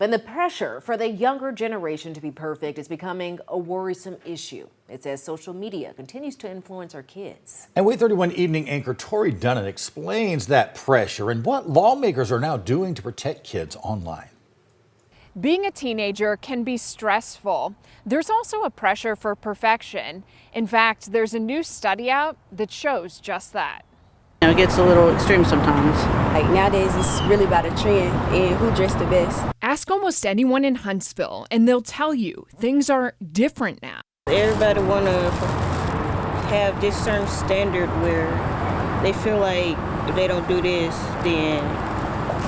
And the pressure for the younger generation to be perfect is becoming a worrisome issue. It says social media continues to influence our kids. And WAAY 31 evening anchor Tori Dunnan explains that pressure and what lawmakers are now doing to protect kids online. Being a teenager can be stressful. There's also a pressure for perfection. In fact, there's a new study out that shows just that. It gets a little extreme sometimes. Like nowadays, it's really about a trend and who dressed the best. Ask almost anyone in Huntsville and they'll tell you things are different now. Everybody want to have this certain standard where they feel like if they don't do this, then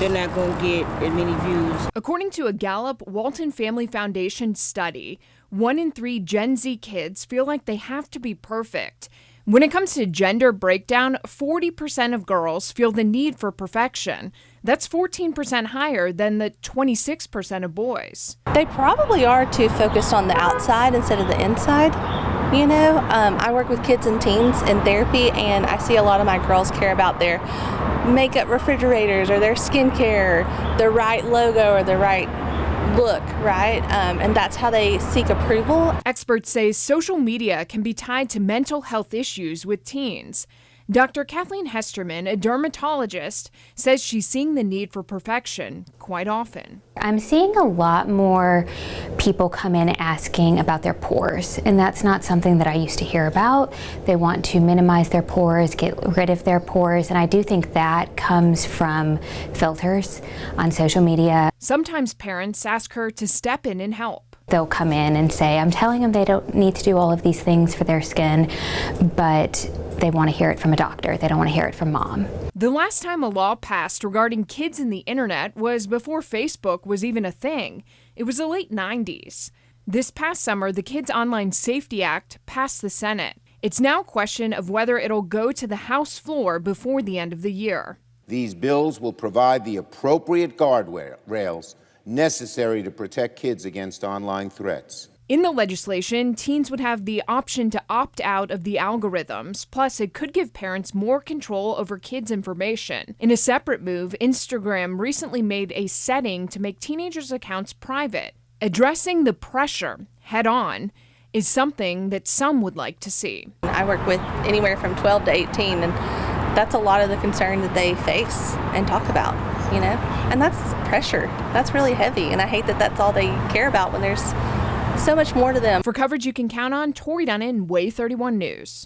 they're not going to get as many views. According to a Gallup Walton Family Foundation study, 1 in 3 Gen Z kids feel like they have to be perfect. When it comes to gender breakdown, 40% of girls feel the need for perfection. That's 14% higher than the 26% of boys. They probably are too focused on the outside instead of the inside. You know, I work with kids and teens in therapy, and I see a lot of my girls care about their makeup refrigerators or their skincare, the right logo or the right look, right? And that's how they seek approval. Experts say social media can be tied to mental health issues with teens. Dr. Kathleen Hesterman, a dermatologist, says she's seeing the need for perfection quite often. I'm seeing a lot more people come in asking about their pores, and that's not something that I used to hear about. They want to minimize their pores, get rid of their pores, and I do think that comes from filters on social media. Sometimes parents ask her to step in and help. They'll come in and say, I'm telling them they don't need to do all of these things for their skin, but they want to hear it from a doctor. They don't want to hear it from mom. The last time a law passed regarding kids and the internet was before Facebook was even a thing. It was the late 90s. This past summer, the Kids Online Safety Act passed the Senate. It's now a question of whether it'll go to the House floor before the end of the year. These bills will provide the appropriate guardrails necessary to protect kids against online threats. In the legislation, teens would have the option to opt out of the algorithms. Plus, it could give parents more control over kids' information. In a separate move, Instagram recently made a setting to make teenagers' accounts private. Addressing the pressure head-on is something that some would like to see. I work with anywhere from 12 to 18, and that's a lot of the concern that they face and talk about, you know? And that's pressure. That's really heavy, and I hate that that's all they care about when there's so much more to them. For coverage you can count on, Tori Dunnan, WAAY 31 News.